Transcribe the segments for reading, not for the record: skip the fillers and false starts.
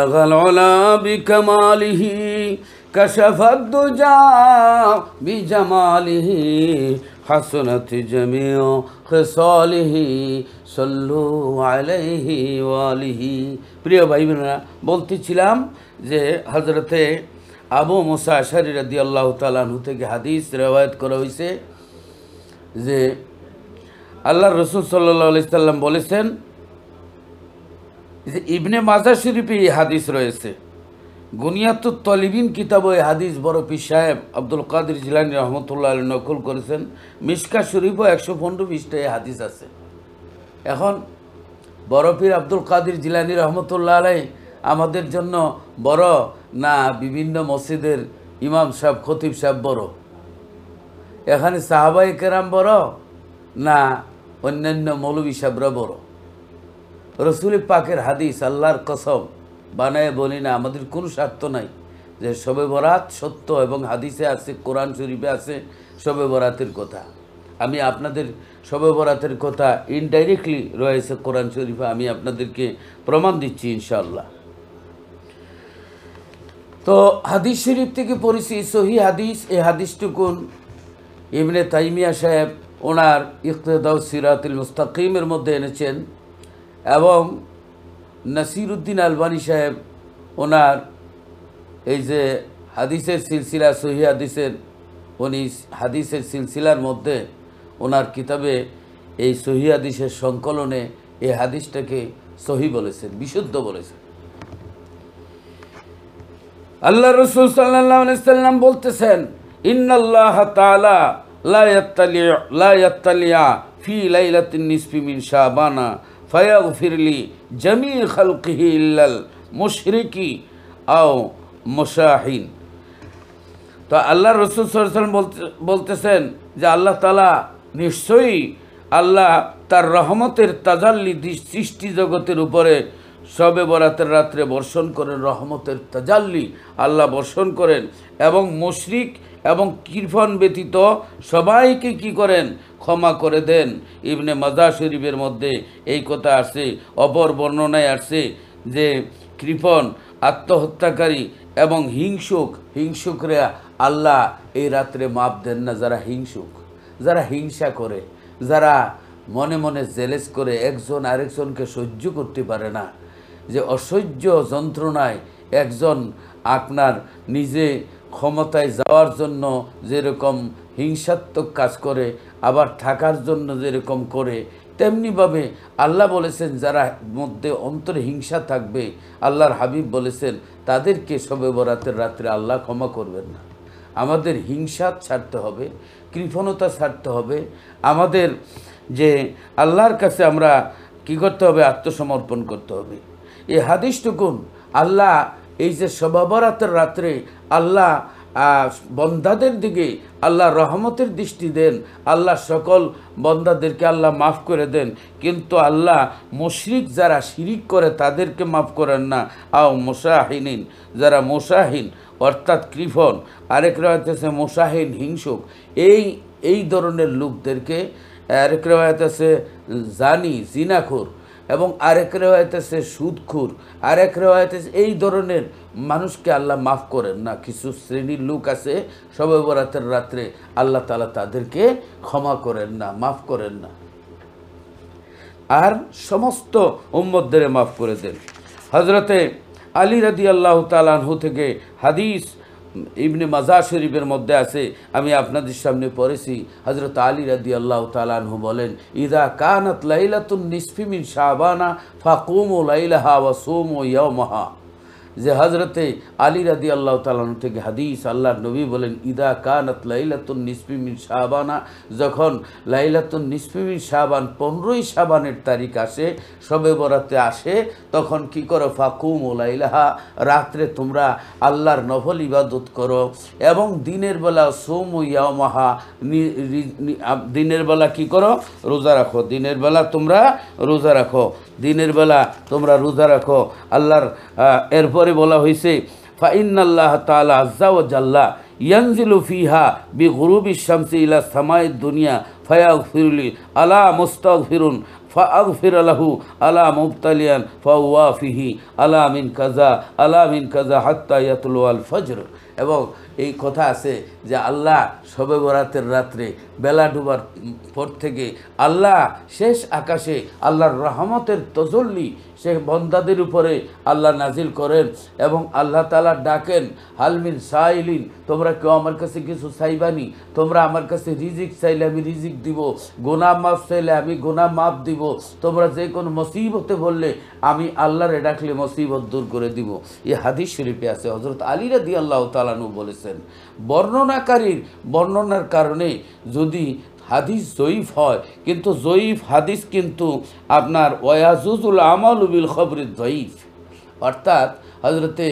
বালাগাল উলা বিকামালিহি কাশাফাদ দুজা বিজামালিহি হাসনাত জামিউ খিসালিহি সাল্লু আলাইহি ওয়া আলিহি। প্রিয় ভাই বোনেরা, বলতেছিলাম যে হযরতে আবু মুসা আশআরী রাদিয়াল্লাহু তাআলা আনহু থেকে হাদিস রিওয়ায়াত করা হয়েছে যে আল্লাহর রাসূল সাল্লাল্লাহু আলাইহি সাল্লাম বলেছেন যে ইবনে মাজাহ শরীফে এই হাদিস রয়েছে, গুনিয়াতুত তলিবিন কিতাবে এই হাদিস বড় পীর সাহেব আব্দুল কাদের জিলানী রহমতুল্লাহ আলাইহি নকল করেছেন। মিশকাত শরীফও 115 পৃষ্ঠায় এই হাদিস আছে। এখন বড় পীর আব্দুল কাদের জিলানী রহমতুল্লাহ আলাইহি আমাদের জন্য বড় না বিভিন্ন মসজিদের ইমাম সাহেব খতিব সাহেব বড়? এখানে সাহাবায়ে কেরাম বড় না অন্যান্য মৌলবী সাহেবরা বড়? রসুল পাকের হাদিস, আল্লাহর কসম বানায় বলি না, আমাদের কোনো স্বার্থ নাই যে শবে বরাত সত্য এবং হাদিসে আছে, কোরআন শরীফে আছে শবে বরাতের কথা। আমি আপনাদের শবে বরাতের কথা ইনডাইরেক্টলি রয়েছে কোরআন শরীফে, আমি আপনাদেরকে প্রমাণ দিচ্ছি ইনশাআল্লাহ। তো হাদিস শরীফ থেকে পড়েছি সহি হাদিস। এই হাদিসটুকুন ইবনে তাইমিয়া সাহেব ওনার ইকতিদাউস সিরাতুল মুস্তাকিমের মধ্যে এনেছেন এবং নাসিরউদ্দিন আলবানী সাহেব ওনার এই যে হাদিসের সিলসিলা সহি হাদিসের উনি হাদিসের সিলসিলার মধ্যে ওনার কিতাবে এই সহি হাদিসের সংকলনে এই হাদিসটাকে সহি বলেছেন, বিশুদ্ধ বলেছেন। আল্লাহ রাসূল সাল্লাল্লাহু আলাইহি সাল্লাম বলতেছেন, ইন্নাল্লাহ তাআলা লা ইয়াত্তালিয়া ফি লাইলাতিন নিসফি মিন শাবানা ফায়াগফিরলি জামি খালকিহি ইল্লাল মুশরিকি আও মুশাহিন। তো আল্লাহ রাসূল সাল্লাল্লাহু আলাইহি সাল্লাম বলতেছেন যে আল্লাহ তাআলা নিশ্চয়ই আল্লাহ তার রহমতের তাজাল্লি সৃষ্টি জগতের উপরে শবে বরাতের রাত্রে বর্ষণ করেন, রহমতের তাজাল্লি আল্লাহ বর্ষণ করেন এবং মুশরিক এবং কৃপণ ব্যতীত সবাইকে কি করেন, ক্ষমা করে দেন। ইবনে মাজাহ শরীফের মধ্যে এই কথা আসছে, অপর বর্ণনায় আসছে যে কৃপণ, আত্মহত্যাকারী এবং হিংসুকরা আল্লাহ এই রাত্রে মাপ দেন না। যারা হিংসুক, যারা হিংসা করে, যারা মনে মনে জেলেস করে, একজন আরেকজনকে সহ্য করতে পারে না, যে অসহ্য যন্ত্রণায় একজন আপনার নিজে ক্ষমতায় যাওয়ার জন্য যেরকম হিংসাত্মক কাজ করে, আবার থাকার জন্য যেরকম করে, তেমনিভাবে আল্লাহ বলেছেন যারা মধ্যে অন্তরে হিংসা থাকবে, আল্লাহর হাবিব বলেছেন তাদেরকে শবে বরাতের রাত্রে আল্লাহ ক্ষমা করবেন না। আমাদের হিংসা ছাড়তে হবে, কৃপণতা ছাড়তে হবে, আমাদের যে আল্লাহর কাছে আমরা কি করতে হবে, আত্মসমর্পণ করতে হবে। এই হাদিসটুকুন আল্লাহ এই যে শবে বরাতের রাত্রে আল্লাহ বন্দাদের দিকে আল্লাহ রহমতের দৃষ্টি দেন, আল্লাহ সকল বন্দাদেরকে আল্লাহ মাফ করে দেন, কিন্তু আল্লাহ মুশরিক যারা শিরিক করে তাদেরকে মাফ করেন না। আও মুশাহিনিন, যারা মুশাহিন অর্থাৎ কৃপণ, আরেক রায়াত আছে মুশাহিন হিংসুক, এই ধরনের লোকদেরকে, আরেক রায়াত আছে জানি জিনাখোর, এবং আরেক রেওয়ায়েত আছে সুদখোর, আরেক রেওয়ায়েত আছে এই ধরনের মানুষকে আল্লাহ মাফ করেন না। কিছু শ্রেণীর লোক আছে শবে বরাতের রাত্রে আল্লাহ তাআলা তাদেরকে ক্ষমা করেন না, মাফ করেন না, আর সমস্ত উম্মতদের মাফ করে দেন। হযরতে আলী রাদিয়াল্লাহু তাআলা আনহু থেকে হাদিস ইবনে মাজাহ শরীফের মধ্যে আছে, আমি আপনাদের সামনে পড়েছি। হযরত আলী রাদিয়াল্লাহু তাআলা আনহু বলেন, ইযা কানাত লাইলাতুন নিসফি মিন শাবানা ফাকুমু লাইলাহা ওয়া সুমু ইয়াওমাহা। যে হযরতে আলী রাদিয়াল্লাহু তাআলা আনহু থেকে হাদিস, আল্লাহর নবী বলেন, ইযা কানাত লাইলাতুন নিসফি মিন শাবানা, যখন লাইলাতুন নিসফি মিন শাবান 15ই শাবানের তারিখ আসে, শবে বরাতে আসে, তখন কি করো, ফাকুমু লাইলাহা, রাত্রে তোমরা আল্লাহর নফল ইবাদত করো, এবং দিনের বেলা সুমু ইয়াওমাহা, দিনের বেলা কি করো, রোজা রাখো। দিনের বেলা তোমরা রোজা রাখো, দিনের বেলা তোমরা রোজা রাখো। আল্লাহর এরপরে বলা হয়েছে, ফাইন্নাল্লাহ তাআলা আযজা ওয়া জাল্লা ইয়ানজিলু ফিহা বিগুরুবিশ শামসি ইলা সামাইদ দুনিয়া ফায়াগফিরুলি আলা মুস্তাগফিরুন فأغفر له على مبتليا فوافه على من كذا على من كذا حتى يطلع الفجر। এবং এই কথা আছে যে আল্লাহ শবে বরাতের রাত্রে বেলা ডুবার পর থেকে আল্লাহ শেষ আকাশে আল্লাহর রহমতের তজল্লি সে বন্দাদের উপরে আল্লাহ নাজিল করেন এবং আল্লাহ তাআলা ডাকেন, হালমিন সাইলিন, তোমরা কেউ আমার কাছে কিছু চাইবানি? তোমরা আমার কাছে রিজিক চাইলে আমি রিজিক দিব, গুনাহ মাফ চাইলে আমি গুনাহ মাফ দিব, তোমরা যে কোনো মুসিবতে বললে আমি আল্লাহরে ডাকলে মুসিবত দূর করে দিব। এই হাদিস শরীফে আছে। হযরত আলী রাদিয়াল্লাহু তাআলা আনহু বলেছেন, বর্ণনাকারীর বর্ণনার কারণে যদি হাদিস জয়ীফ হয়, কিন্তু জয়ীফ হাদিস কিন্তু আপনার ওয়াজুজুল আমাল বিল খবর জয়ীফ, অর্থাৎ হজরতে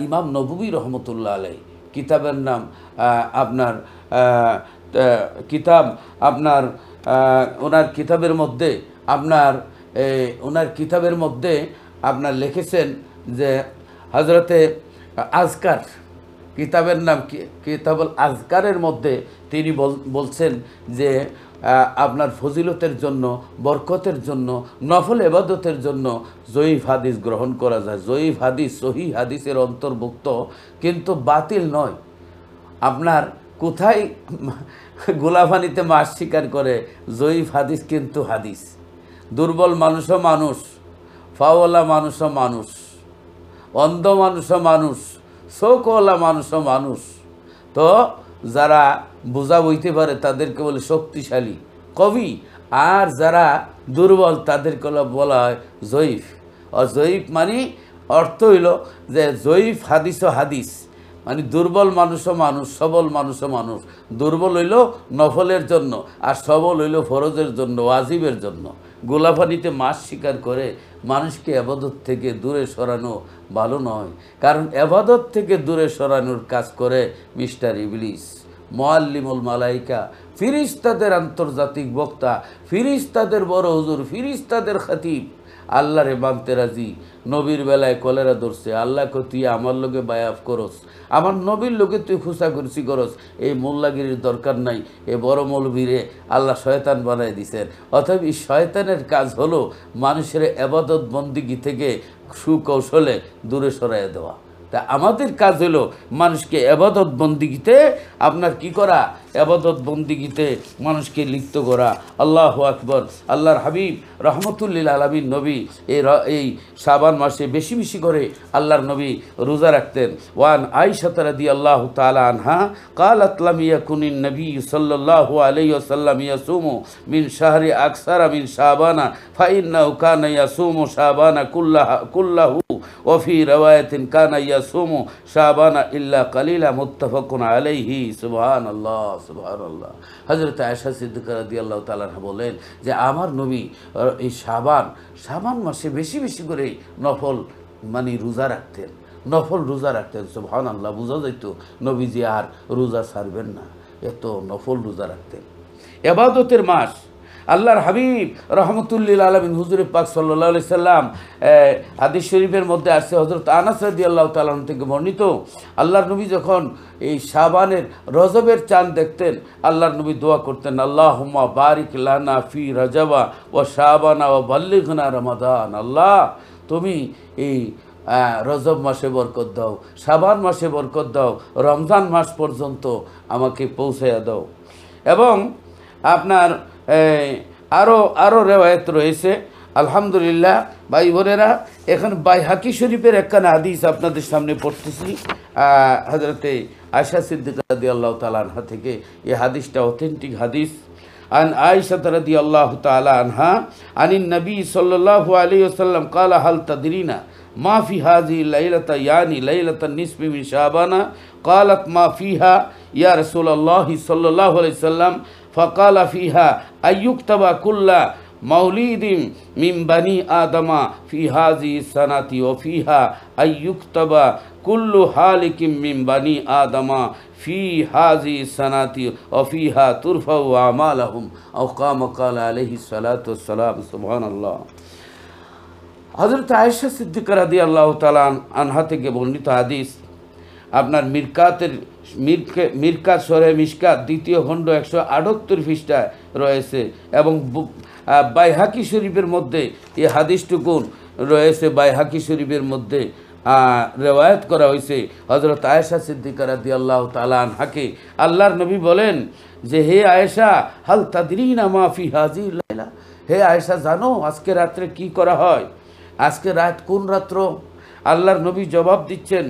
ইমাম নববী রহমতুল্লাহ আলাই কিতাবের নাম আপনার কিতাব আপনার ওনার কিতাবের মধ্যে আপনার লিখেছেন যে হজরতে আজকার কিতাবের নাম কিতাবুল আজকারের মধ্যে তিনি বলছেন যে আপনার ফজিলতের জন্য, বরকতের জন্য, নফল ইবাদতের জন্য জয়ীফ হাদিস গ্রহণ করা যায়। জয়ীফ হাদিস সহিহ হাদিসের অন্তর্ভুক্ত, কিন্তু বাতিল নয়। আপনার কোথায় গোলাপানিতে মাছ শিকার করে, জয়ীফ হাদিস কিন্তু হাদিস। দুর্বল মানুষও মানুষ, ফাওয়ালা মানুষও মানুষ, অন্ধ মানুষও মানুষ, শোকওয়ালা মানুষও মানুষ। তো যারা বোঝা বইতে পারে তাদেরকে বলে শক্তিশালী কবি, আর যারা দুর্বল তাদেরকে বলা হয় জয়ীফ। আর জয়ীফ মানে অর্থ হইল যে জয়ীফ হাদিসও হাদিস, মানে দুর্বল মানুষও মানুষ, সবল মানুষও মানুষ। দুর্বল হইল নফলের জন্য, আর সবল হইল ফরজের জন্য, ওয়াজিবের জন্য। গোলাপানিতে মাছ শিকার করে মানুষকে এবাদত থেকে দূরে সরানো ভালো নয়, কারণ এবাদত থেকে দূরে সরানোর কাজ করে মিস্টার ইবলিস। মুআল্লিমুল মালাইকা, ফিরিস্তাদের আন্তর্জাতিক বক্তা, ফিরিস্তাদের বড় হুজুর, ফিরিস্তাদের খতিব, আল্লাহরে মানতে রাজি। নবীর বেলায় কলেরা ধরছে, আল্লাহকে তুই আমার লোকে বায়াফ করস, আমার নবীর লোকে তুই খুশাখুশি করস, এই মোল্লাগিরির দরকার নাই। এ বড় মৌলবীরে আল্লাহ শয়তান বানাই দিছেন। অতএব এই শয়তানের কাজ হলো মানুষের এবাদত বন্দিগি থেকে সুকৌশলে দূরে সরাইয়া দেওয়া। তা আমাদের কাজ হলো মানুষকে এবাদত বন্দিগিতে আপনার কি করা, এবাদত বন্দিগিতে মানুষকে লিপ্ত করা। আল্লাহু আকবার। আল্লাহর হাবিব রহমতুল্লিল আলামিন নবী এই শাবান মাসে বেশি বেশি করে আল্লাহর নবী রোজা রাখতেন। ওয়ান আয়েশা রাদিয়াল্লাহু তাআলা আনহা قالت لم يكن النبي صلى الله عليه وسلم يصوم من شهر أكثر من شعبان فإنه كان يصوم شعبان كله وفي رواية كان يصوم شعبان إلا قليلا متفق عليه। সুবহান আল্লাহ, সুবহান আল্লাহ। হযরত আয়েশা সিদ্দিকা রাদিয়াল্লাহু তাআলা বলেন যে আমার নবী এই শাবান মাসে বেশি বেশি করে নফল মানে রোজা রাখতেন, নফল রোজা রাখতেন। সুবহান আল্লাহ। বোঝা যাইত নবীজি আর রোজা ছাড়বেন না, এত নফল রোজা রাখতেন। ইবাদতের মাস। আল্লাহর হাবিব রহমতুল্লিল আলামিন হুজুর পাক সাল্লাল্লাহু আলাইহি সাল্লাম হাদিস শরীফের মধ্যে আসছে, হযরত আনাস রাদিয়াল্লাহু তাআলা থেকে বর্ণিত, আল্লাহর নবী যখন এই শাবানের রজবের চাঁদ দেখতেন, আল্লাহর নবী দোয়া করতেন, আল্লাহুম্মা বারিক লানা ফি রজবা ওয়া শাবানা ওয়া বাল্লিগনা রমাদান। আল্লাহ তুমি এই রজব মাসে বরকত দাও, শাবান মাসে বরকত দাও, রমজান মাস পর্যন্ত আমাকে পৌঁছাইয়া দাও। এবং আপনার আরও রেওয়ায়ত রয়েছে। আলহামদুলিল্লাহ ভাই বোনেরা, এখন বাইহাকি শরীফের একখানা হাদিস আপনাদের সামনে পড়তেছি হযরতে আয়েশা সিদ্দিকা রাদিয়াল্লাহু তাআলা আনহা থেকে। এই হাদিসটা অথেন্টিক হাদিস। আন আয়েশা রাদিয়াল্লাহু তাআলা আনহা আনিন নবী সাল্লাল্লাহু আলাইহি ওয়াসাল্লাম قال هل تدرين ما في هذه الليلة يعني ليلة النصف من شعبان قالت ما فيها يا رسول الله صلى الله عليه وسلم فقال فيها أن يكتب كل مولود من بني آدم في هذه السنة وفيها أن يكتب كل هالك من بني آدم في هذه السنة وفيها ترفع أعمالهم أو كما قال عليه الصلاة والسلام। سبحان الله। হযরত আয়েশা সিদ্দিকা রাদিয়াল্লাহু তাআলা আনহা থেকে বর্ণিত হাদিস। আপনার মিরকাত শরে মিশকাত দ্বিতীয় খণ্ড 178 পৃষ্ঠায় রয়েছে এবং বাইহাকি শরীফের মধ্যে এই হাদিসটুকুন রয়েছে। বাইহাকি শরীফের মধ্যে রেওয়ায়ত করা হয়েছে হযরত আয়েশা সিদ্দিকা রাদিয়াল্লাহু তাআলা আনহাকে। আল্লাহর নবী বলেন যে, হে আয়েশা, হাল তাদরিনা মা ফি হাযিহিল লাইলা, হে আয়েশা, জানো আজকে রাত্রে কি করা হয়? আজকে রাত কোন রাত্র? আল্লাহর নবী জবাব দিচ্ছেন,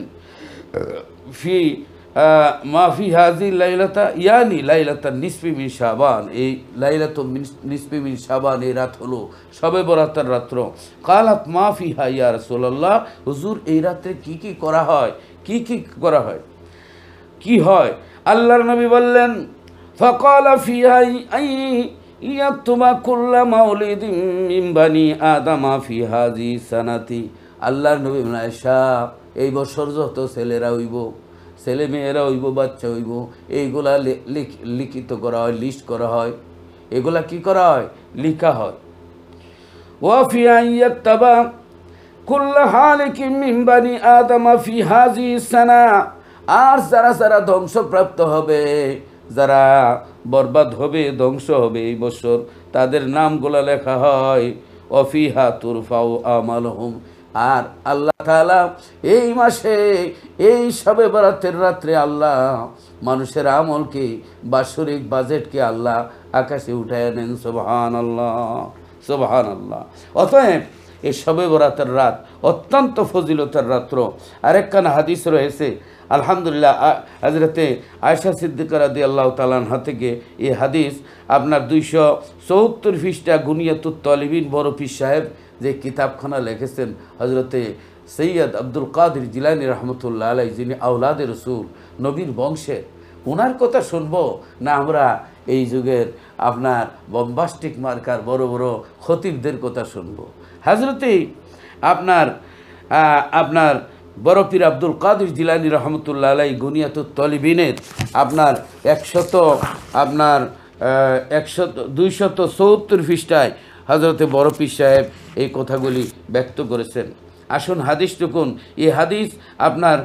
ফি মাফি হাজি লাইলাতা ইয়ানি লাইলাতা নিসফি মিন শাবান, এই লাইলাতু নিসফি মিন শাবান এই রাত হলো শবে বরাতের রাত্র। কালাত মাফি হা ইয়া রাসূলুল্লাহ, হুজুর এই রাত্রে কি কি করা হয়? কি কি করা হয়? কি হয়? আল্লাহর নবী বললেন, ফাকালা ফিহা আই ইয়াতুবা কুল্লা মাউলিদিন মিন বানি আদামা ফি হাজি সানাতি। আল্লাহর নবী বলেন, আয়েশা, এই বছর যত ছেলেরা হইব, ছেলে মেয়েরা হইব, বাচ্চা হইব, এইগুলা লিখিত করা হয়, লিস্ট করা হয়। এগুলা কি করা হয়? লিখা হয়। ওয়াফি আইয়াত্তাবা কুল্লা হালিকিন মিন বানি আদামা ফি হাজি সানা, আর যারা যারা ধ্বংসপ্রাপ্ত হবে, যারা বরবাদ হবে, ধ্বংস হবে এই বছর, তাদের নামগুলা লেখা হয়। ওয়াফিহা তুরফাউ আমালহুম, আর আল্লাহ তাআলা এই মাসে এই শবে বরাতের রাত্রে আল্লাহ মানুষের আমলকে, বাৎসরিক বাজেটকে আল্লাহ আকাশে উঠায় নেন। সুবহানাল্লাহ, সুবহানাল্লাহ। অতএব এই শবে বরাতের রাত অত্যন্ত ফজিলতের রাত্র। আরেকখানা হাদিস রয়েছে, আলহামদুলিল্লাহ, হযরতে আয়েশা সিদ্দিকা রাদিয়াল্লাহু তাআলা আনহা থেকে এই হাদিস। আপনার 274 পৃষ্ঠা গুনিয়াতুত তালিবিন বড় পীর সাহেব যে কিতাবখানা লিখেছেন, হযরতে সৈয়দ আব্দুল কাদের জিলানী রহমতুল্লাহ আলাইহি, যিনি আওলাদে রসুল, নবীর বংশের, ওনার কথা শুনবো না আমরা এই যুগের আপনার বম্বাস্টিক মার্কার বড় বড় খতিবদের কথা শুনবো? হযরতে আপনার বড় পীর আব্দুল কাদের জিলানী রহমতুল্লাহ আলাইহি গুনিয়াতুত তালিবিনের আপনার 274 পৃষ্ঠায় হযরতে বড় পীর সাহেব এই কথাগুলি ব্যক্ত করেছেন। আসুন হাদিসটুকুন, এই হাদিস আপনার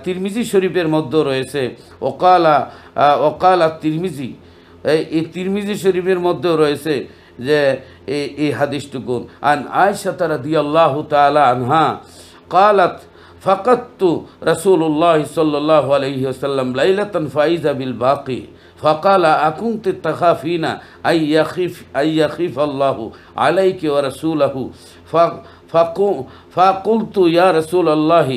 তিরমিজি শরীফের মধ্যে রয়েছে। ওকালা তিরমিজি, এই তিরমিজি শরীফের মধ্যেও রয়েছে যে এই হাদিসটুকুন, আন আয়েশা রাদিয়াল্লাহু তাআলা আনহা قالت فقدت رسول الله صلى الله عليه وسلم ليلة فإذا بالباقي فقال أكنت تخافين أن يخيف الله عليك ورسوله فقلت يا رسول الله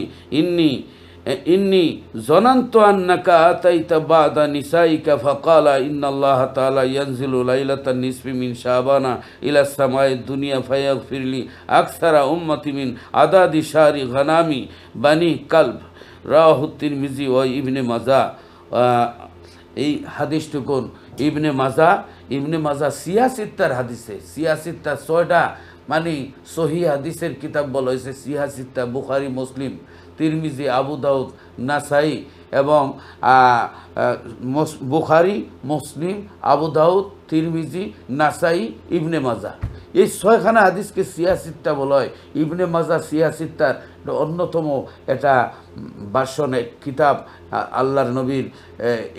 إني ظننت أنك أتيت بعد نسائك فقال إن الله تعالى ينزل ليلة النصف من شعبان إلى السماء الدنيا فيغفر لي أكثر أمتي من عدد شهر غنامي بني كلب রাওয়াহু তিরমিজি ও ইবনে মাজা। এই হাদিসটুকুন ইবনে মাজা সিয়াসিত্তার হাদিসে, সিয়াসিত্তা 6টা মানে সহি হাদিসের কিতাব বলা হয়েছে সিয়াসিত্তা, বুখারী, মুসলিম, তিরমিজি, আবু দাউদ, নাসাই এবং বুখারী, মুসলিম, আবু দাউদ, তিরমিজি, নাসাই, ইবনে মাজা, এই 6খানা হাদিসকে সিয়াসিত্তা বলা হয়। ইবনে মাজা সিয়াসিত্তার অন্যতম এটা ভাষণে কিতাব, আল্লাহর নবীর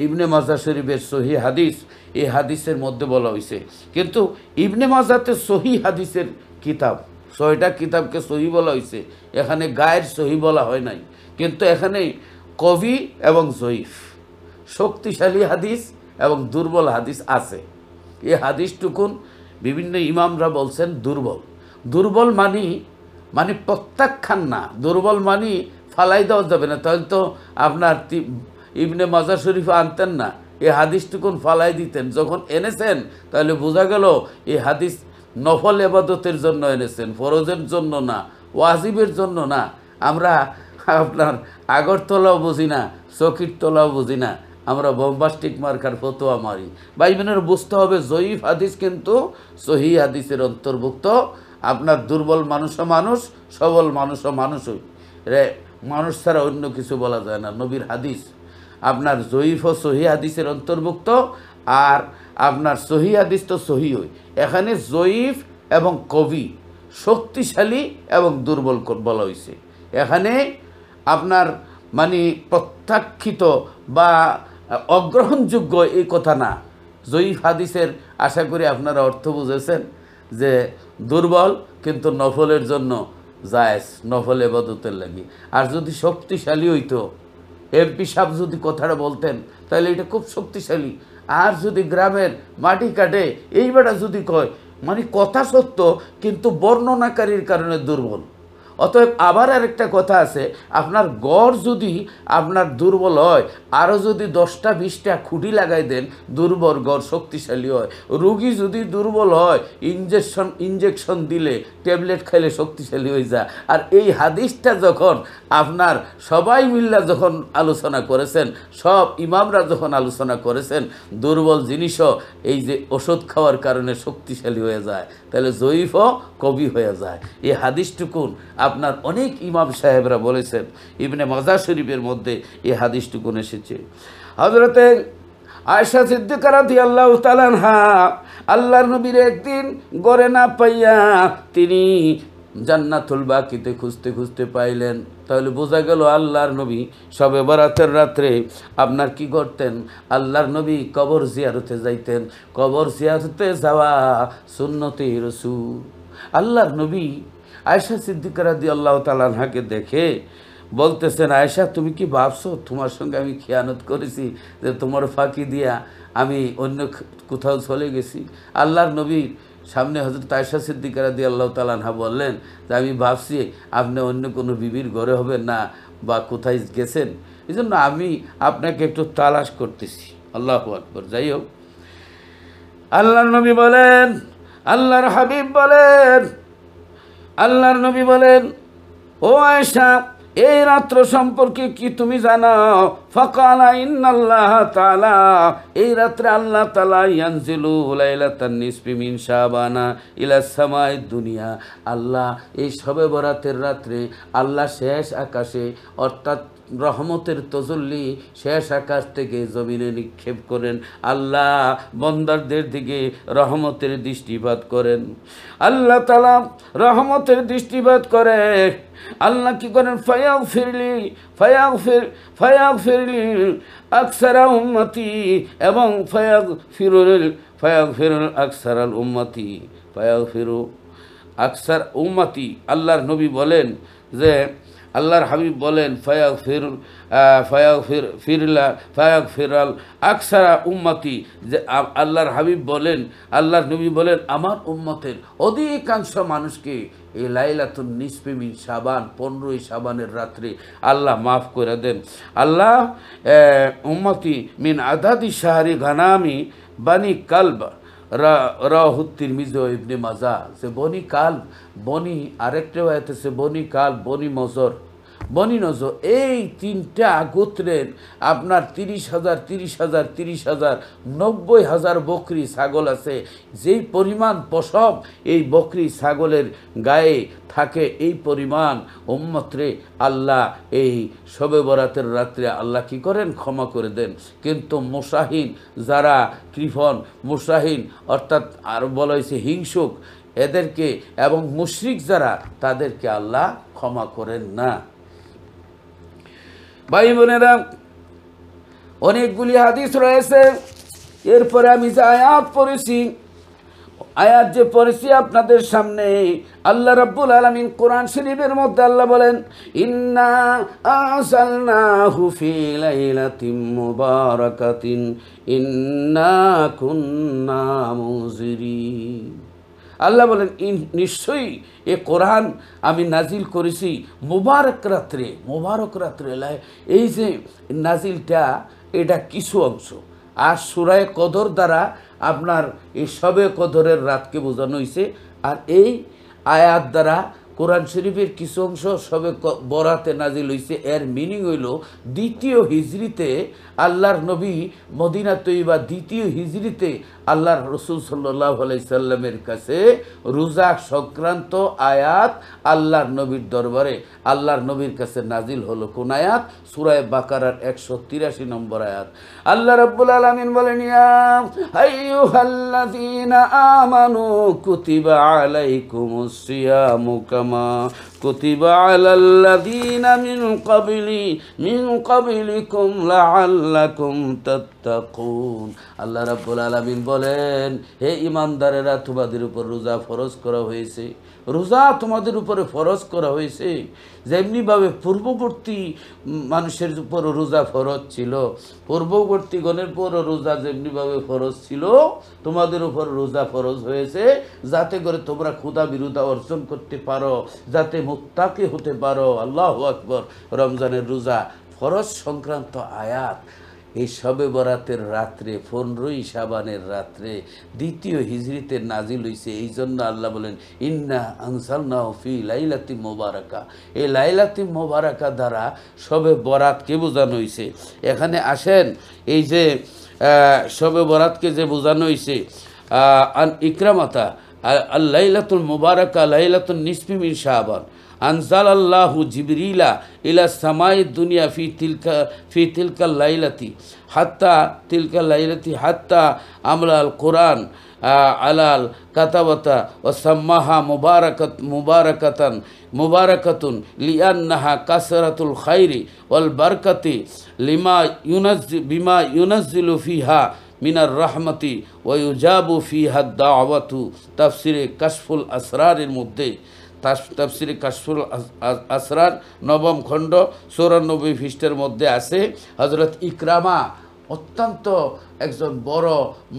ইবনে মাজা শরীফের সহি হাদিস, এই হাদিসের মধ্যে বলা হয়েছে। কিন্তু ইবনে মাজাতে সহি হাদিসের কিতাব, 6টা কিতাবকে সহি বলা হয়েছে, এখানে গায়ের সহি বলা হয় নাই। কিন্তু এখানে কবি এবং জয়ীফ, শক্তিশালী হাদিস এবং দুর্বল হাদিস আছে। এই হাদিসটুকুন বিভিন্ন ইমামরা বলছেন দুর্বল মানে প্রত্যাখ্যান না, দুর্বল মানে ফালাই দেওয়া যাবে না, তাহলে তো আপনার ইবনে মাজা শরীফ আনতেন না, এই হাদিসটুকুন ফালাই দিতেন। যখন এনেছেন তাহলে বোঝা গেল এই হাদিস নফল ইবাদতের জন্য এনেছেন, ফরজের জন্য না, ওয়াজিবের জন্য না। আমরা আপনার আগরতলাও বুঝি না, চকির তলাও বুঝি না, আমরা বম্বাস্টিক মার্কার ফতোয়া মারি। ভাই বোনের বুঝতে হবে জয়ীফ হাদিস কিন্তু সহি হাদিসের অন্তর্ভুক্ত। আপনার দুর্বল মানুষও মানুষ, সবল মানুষও মানুষই, মানুষ ছাড়া অন্য কিছু বলা যায় না। নবীর হাদিস আপনার জয়ীফ ও সহি হাদিসের অন্তর্ভুক্ত, আর আপনার সহি হাদিস তো সহি হয়। এখানে জয়ীফ এবং কবি, শক্তিশালী এবং দুর্বল বলা হয়েছে। এখানে আপনার মানে প্রত্যাখ্যিত বা অগ্রহণযোগ্য এই কথা না। জয়ীফ হাদিসের আশা করি আপনারা অর্থ বুঝেছেন যে দুর্বল কিন্তু নফলের জন্য জায়েজ, নফল ইবাদতের লাগি। আর যদি শক্তিশালী হইতো, এমপি সাহেব যদি কথাটা বলতেন তাহলে এটা খুব শক্তিশালী। আর যদি গ্রামের মাটি কাটে এই বেটা যদি কয়, মানে কথা সত্য কিন্তু বর্ণনাকারীর কারণে দুর্বল। অতএব আবার আরেকটা কথা আছে, আপনার গড় যদি আপনার দুর্বল হয়, আরও যদি 10টা 20টা খুঁটি লাগাই দেন, দুর্বল গড় শক্তিশালী হয়। রুগী যদি দুর্বল হয়, ইঞ্জেকশন দিলে, ট্যাবলেট খাইলে শক্তিশালী হয়ে যায়। আর এই হাদিসটা যখন আপনার সবাই মিল্লা যখন আলোচনা করেছেন, সব ইমামরা যখন আলোচনা করেছেন, দুর্বল জিনিসও এই যে ওষুধ খাওয়ার কারণে শক্তিশালী হয়ে যায়, তাহলে জয়ীফও কবি হয়ে যায়। এই হাদিসটুকুন আপনার অনেক ইমাম সাহেবরা বলেছেন। ইবনে মাজাহ শরীফের মধ্যে এই হাদিসটুকুন এসেছে। হযরতে আয়েশা সিদ্দিকা রাদিয়াল্লাহু তাআলা আনহা আল্লাহর নবীর একদিন গড়ে না পাইয়া তিনি জান্নাতুল বাকিতে খুঁজতে খুঁজতে পাইলেন। তাহলে বোঝা গেল আল্লাহর নবী শবে বরাতের রাত্রে আপনার কি করতেন, আল্লাহর নবী কবর জিয়ারতে যাইতেন। কবর জিয়ারতে যাওয়া সুন্নতে রাসূল। আল্লাহর নবী আয়েশা সিদ্দিকা রাদিয়াল্লাহু তাআলা আনহাকে দেখে বলতেছেন, আয়েশা তুমি কি ভাবছো তোমার সঙ্গে আমি খেয়ানত করেছি, যে তোমার ফাঁকি দিয়া আমি অন্য কোথাও চলে গেছি? আল্লাহর নবীর সামনে হযরত আয়েশা সিদ্দিকা রাদিয়াল্লাহু তাআলা আনহা বললেন যে আমি ভাবছি আপনি অন্য কোনো বিবির ঘরে হবেন না বা কোথায় গেছেন, এই জন্য আমি আপনাকে একটু তালাশ করতেছি। আল্লাহু আকবার। যাই হোক, আল্লাহর নবী বলেন, আল্লাহর হাবিব বলেন, আল্লাহর নবী বলেন, ও আয়েশা এই রাত্র সম্পর্কে কি তুমি জানো? ফাকালা ইন্নাল্লাহ তাআলা, এই রাত্রে আল্লাহ তাআলা ইয়ানজিলু লাইলাতান নিসফি মিন শাবানা ইলা সামাইদ দুনিয়া। আল্লাহ এই শবে বরাতের রাত্রে আল্লাহ শেষ আকাশে, অর্থাৎ রহমতের তজল্লি শেষ আকাশ থেকে জমিনে নিক্ষেপ করেন। আল্লাহ বন্দারদের দিকে রহমতের দৃষ্টিপাত করেন। আল্লাহ তাআলা রহমতের দৃষ্টিপাত করে। আল্লাহ কি করেন? ফায়াগফিরলি আকসারা উম্মতি, এবং ফায়াগফিরুল আকসারাল উম্মতি, ফায়াগফিরু আকসার উম্মতি। আল্লাহর নবী বলেন যে, আল্লাহর হাবিব বলেন ফায়াগফিরাল আকসারা উম্মতি, যে আল্লাহর হাবিব বলেন, আল্লাহর নবী বলেন আমার উম্মতের অধিকাংশ মানুষকে এই লাইলাতুন নিসফি মিন শাবান, 15ই শাবানের রাত্রে আল্লাহ মাফ করে দেন। আল্লাহ উম্মতি মিন আদাদি শাহরি গানামি বানি কালব রাহু তিরমিজি ও ইবনে মাজাহ, যে বনি কালব, বনি আরেকটা আয়াতে আছে বনি কালব, বনি মজর, বনি নজর, এই 3টা গোত্রের আপনার 30,000 90,000 বকরি ছাগল আছে। যেই পরিমাণ পশম এই বকরি ছাগলের গায়ে থাকে, এই পরিমাণ উম্মতরে আল্লাহ এই শবে বরাতের রাত্রে আল্লাহ কি করেন? ক্ষমা করে দেন। কিন্তু মুসাহিন যারা কৃপণ, মুসাহিন অর্থাৎ আর বলা হয়েছে হিংসুক, এদেরকে এবং মুশরিক যারা, তাদেরকে আল্লাহ ক্ষমা করেন না। ভাই বোনেরা, অনেকগুলি হাদিস রয়েছে। এরপরে আমি যে আয়াত পড়েছি, আয়াত যে পড়েছি আপনাদের সামনে, আল্লাহ রাব্বুল আলামিন কোরআন শরীফের মধ্যে আল্লাহ বলেন, ইন্না আরসালনাহু ফি লাইলাতিন মুবারাকাতিন ইন্না কুন্না মুনজিরিন। আল্লাহ বলেন নিশ্চয়ই এ কোরআন আমি নাজিল করেছি মুবারক রাত্রে। মুবারক রাত্রে, এই যে নাজিলটা, এটা কিছু অংশ। আর সূরা কদর দ্বারা আপনার এই শবে কদরের রাতকে বোঝানো হয়েছে। আর এই আয়াত দ্বারা কোরআন শরীফের কিছু অংশ শবে বরাতে নাজিল হয়েছে। এর মিনিং হইল 2য় হিজরিতে আল্লাহর নবী মদিনা তৈবা 2য় হিজরিতে আল্লাহর রসুল সাল্লাল্লাহু আলাইহি সাল্লামের কাছে রোজা সংক্রান্ত আয়াত আল্লাহর নবীর দরবারে আল্লাহর নবীর কাছে নাজিল হলো। কোন আয়াত? সূরা বাকারার 183 নম্বর আয়াত। আল্লাহ রাব্বুল আলামিন বলেন, ইয়া আইয়ুহাল্লাযীনা আমানু কুতিবা আলাইকুমুস সিয়ামু কামা কুতিবা আলাল্লাযীনা মিন ক্বাবলিকুম লাআল্লাকুম তাত্তাকুন। আল্লাহ রাব্বুল আলামিন বলেন, হে ঈমানদারেরা, তোমাদের উপর রোজা ফরজ করা হয়েছে। রোজা তোমাদের উপরে ফরজ করা হয়েছে যেমনিভাবে পূর্ববর্তী মানুষের উপর রোজা ফরজ ছিল, পূর্ববর্তী গণের উপর রোজা যেমনিভাবে ফরজ ছিল, তোমাদের উপর রোজা ফরজ হয়েছে যাতে করে তোমরা ক্ষুধা বিরুদ্ধা অর্জন করতে পারো, যাতে মুত্তাকি হতে পারো। আল্লাহু আকবার। রমজানের রোজা ফরজ সংক্রান্ত আয়াত এই শবে বরাতের রাত্রে 15ই শাবানের রাত্রে দ্বিতীয় হিজরিতে নাজিল হইছে। এই জন্য আল্লাহ বলেন, ইন্না আনজালনাহু ফি লাইলাতিন মুবারাকা। এই লাইলাতিন মুবারাকা দ্বারা শবে বরাতকে বোঝানো হয়েছে। এখানে আসেন, এই যে শবে বরাতকে যে বোঝানো হয়েছে, আন ইকরামাতা আল লাইলাতুল মুবারাকা লাইলাতুন নিসফি মিন শাবান আনজালাল্লাহু জিবরিলা ইলা সামাই দুনিয়া ফি তিলকাল লাইলাতি হাত্তা আমলাল কোরআন আলাল কাতাবাতা ও সাম্মাহা মুবারাকাতুন লিআন্নাহা কাসরাতুল খাইরি ওয়াল বারকাতি বিমা ইউনাজ্জিলু ফিহা মিনার রহমতি ওয়া ইউজাবু ফিহা দাওয়াতু। তাফসিরে কাশফুল আসরারের মধ্যে, তাফসিরে কাশফুল আসরার 9ম খণ্ড 94 পৃষ্ঠার মধ্যে আছে, হযরত ইকরামা অত্যন্ত একজন বড়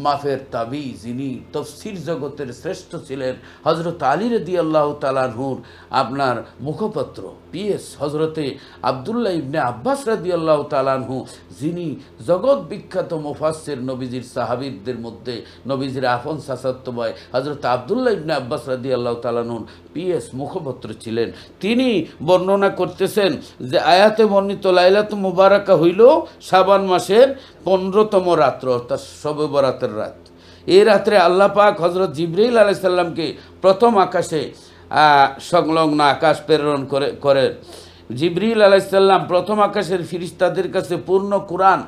মাফের তাবি, যিনি তফসির জগতের শ্রেষ্ঠ ছিলেন, হযরত আলী রাদিয়াল্লাহু তাআলা আনহুর আপনার মুখপত্র পিএস হযরতে আব্দুল্লাহ ইবনে আব্বাস রাদিয়াল্লাহু তাআলা আনহু, যিনি জগৎ বিখ্যাত মুফাসসির, নবীজির সাহাবীদের মধ্যে নবীজির আপন চাচাতো ভাই হযরত আব্দুল্লাহ ইবনে আব্বাস রাদিয়াল্লাহু তাআলা আনহুর পিএস মুখপত্র ছিলেন। তিনি বর্ণনা করতেছেন যে আয়াতে বর্ণিত লাইলাতুল মুবারাকা হইল শাবান মাসের 15তম রাত্র, অর্থাৎ শবে বরাতের রাত। এই রাত্রে আল্লাহ পাক হযরত জিবরাইল আলাইহিস সালামকে প্রথম আকাশে সংলগ্ন আকাশ প্রেরণ করেন। জিবরিল আলাইহিস সালাম প্রথম আকাশের ফেরেশতাদের কাছে পূর্ণ কোরআন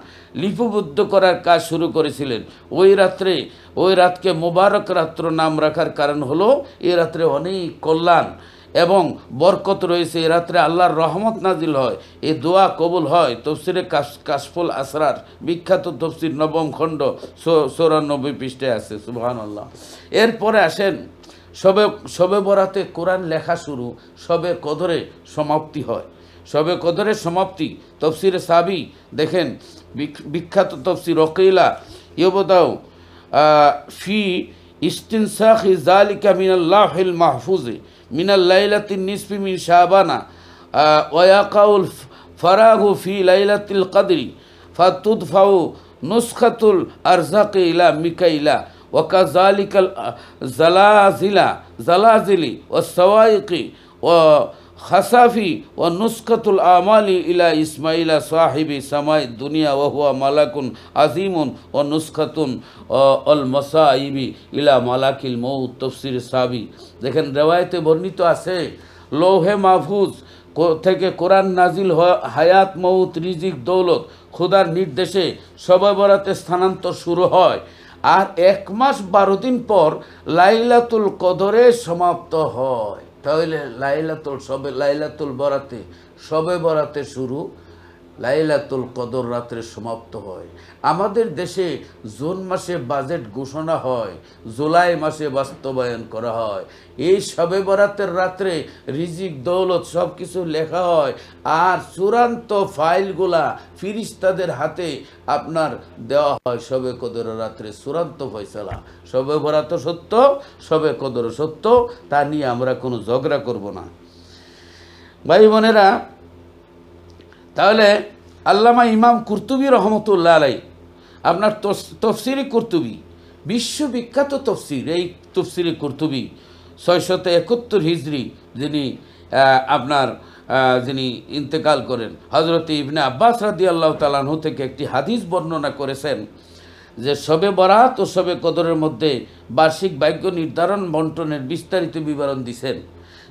লিপিবদ্ধ করার কাজ শুরু করেছিলেন। ওই রাতকে মোবারক রাত্র নাম রাখার কারণ হলো এই রাত্রে অনেক কল্যাণ এবং বরকত রয়েছে। এ রাত্রে আল্লাহর রহমত নাজিল হয়, এই দোয়া কবুল হয়। তফসিরে কাশফুল আসরার বিখ্যাত তফসির 9ম খণ্ড 94 পৃষ্ঠায় আছে। সুবহানাল্লাহ। এরপরে আসেন, শবে বরাতে কোরআন লেখা শুরু, শবে কদরে সমাপ্তি হয়। শবে কদরের সমাপ্তি তফসিরে সাবি দেখেন, বিখ্যাত তফসির ওয়াকিলা ইউবদাউ ফি ইস্তিনসাখি যালিকা মিনাল লাহিল মাহফুজে মিনাল লাইলাতিন নিসফি মিন শাবানা ওয়া ইয়াকাউল ফারাগু ফি লাইলাতিল কদরি ফাতুদফাউ নুসখাতুল আরজাকি ইলা মিকাইলা ওয়া কাযালিকাল জালাজিলি ওয়াস সাওয়াইকি ওয়া খাসাফি ওয়া নুসখাতুল আমালি ইলা ইসমাইলা সাহিবি সামাই দুনিয়া ওয়া হুয়া মালাকুন আজিমুন ওয়া নুসখাতুন আল মাসাইবি ইলা মালাকিল মউত। তাফসীর সাবি দেখেন, রিওয়ায়াতে বর্ণিত আছে, লৌহে মাহফুজ থেকে কোরআন নাজিল হায়াত, মউত, রিজিক, দৌলত খোদার নির্দেশে শবে বরাতে স্থানান্তর শুরু হয়, আর 1 মাস 12 দিন পর লাইলাতুল কদরে সমাপ্ত হয়। তাহলে লাইলাতুল বরাতে শবে বরাতে শুরু, লাইলাতুল কদর রাত্রে সমাপ্ত হয়। আমাদের দেশে জুন মাসে বাজেট ঘোষণা হয়, জুলাই মাসে বাস্তবায়ন করা হয়। এই শবে বরাতের রাত্রে রিজিক, দৌলত সব কিছু লেখা হয়, আর চূড়ান্ত ফাইলগুলা ফিরিস্তাদের হাতে আপনার দেওয়া হয়। শবে কদরের রাত্রে চূড়ান্ত ফয়সালা। শবে বরাত সত্য, শবে কদর সত্য, তা নিয়ে আমরা কোনো ঝগড়া করব না ভাই বোনেরা। তাহলে আল্লামা ইমাম কুরতুবী রহমতুল্লাহ আলাই, আপনার তফসিরে কুরতুবী বিশ্ববিখ্যাত তফসির, এই তফসিরে কুরতুবী 671 হিজরি যিনি ইন্তেকাল করেন, হযরত ইবনে আব্বাস রাদিয়াল্লাহু তাআলা আনহু থেকে একটি হাদিস বর্ণনা করেছেন যে শবে বরাত ও শবে কদরের মধ্যে বার্ষিক ভাগ্য নির্ধারণ বন্টনের বিস্তারিত বিবরণ দিয়েছেন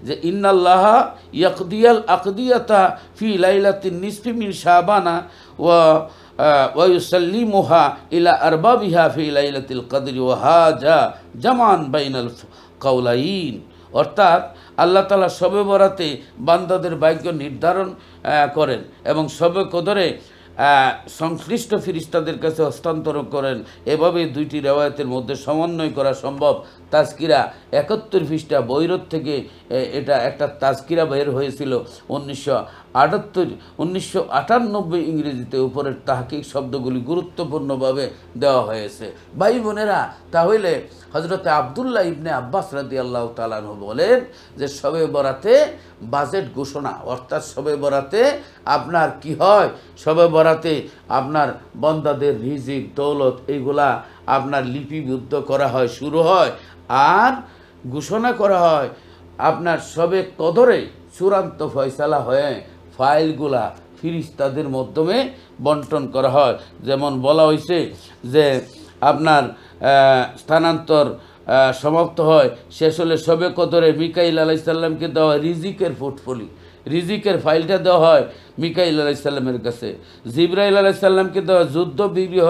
যে ইন্নাল্লাহা ইয়াকদিয়াল আকদিয়াতা ফি লাইলাতিন নিসফি মিন শাবানা ওয়া ইউসাল্লিমুহা ইলা আরবাবিহা ফি লাইলাতিল কদরি ওয়া হাজা জামান বাইনাল কাওলাইন। অর্থাৎ আল্লাহ তাআলা শবে বরাতে বান্দাদের ভাগ্য নির্ধারণ করেন এবং শবে কদরে সংশ্লিষ্ট ফিরিস্তাদের কাছে হস্তান্তর করেন। এভাবে দুইটি রেওয়ায়তের মধ্যে সমন্বয় করা সম্ভব। তাজকিরা 71 পৃষ্ঠা বৈরত থেকে এটা একটা তাজকিরা বের হয়েছিল 1998 ইংরেজিতে। উপরের তাহকিক শব্দগুলি গুরুত্বপূর্ণভাবে দেওয়া হয়েছে। ভাই বোনেরা, তাহলে হজরতে আবদুল্লাহ ইবনে আব্বাস রাদিয়াল্লাহু তাআলা আনহু বলেন যে শবে বরাতে বাজেট ঘোষণা, অর্থাৎ শবে বরাতে আপনার কি হয়, শবে বরাতে আপনার বান্দাদের রিজিক দৌলত এইগুলা আপনার লিপিবদ্ধ করা হয়, শুরু হয় আর ঘোষণা করা হয়। আপনার শবে কদরে চূড়ান্ত ফয়সালা হয়ে ফাইলগুলা ফিরিস্তাদের মাধ্যমে বন্টন করা হয়। যেমন বলা হয়েছে যে আপনার স্থানান্তর সমাপ্ত হয়, শেষ হলে শবে কদরে মিকাইল আলাইহিস সালামকে দেওয়া হয় রিজিকের পোর্টফোলিও, রিজিকের ফাইলটা দেওয়া হয় মিকাইল আলাইহিস সালামের কাছে। জিবরাইল আলাইহিস সালামকে দেওয়া যুদ্ধ বিগ্রহ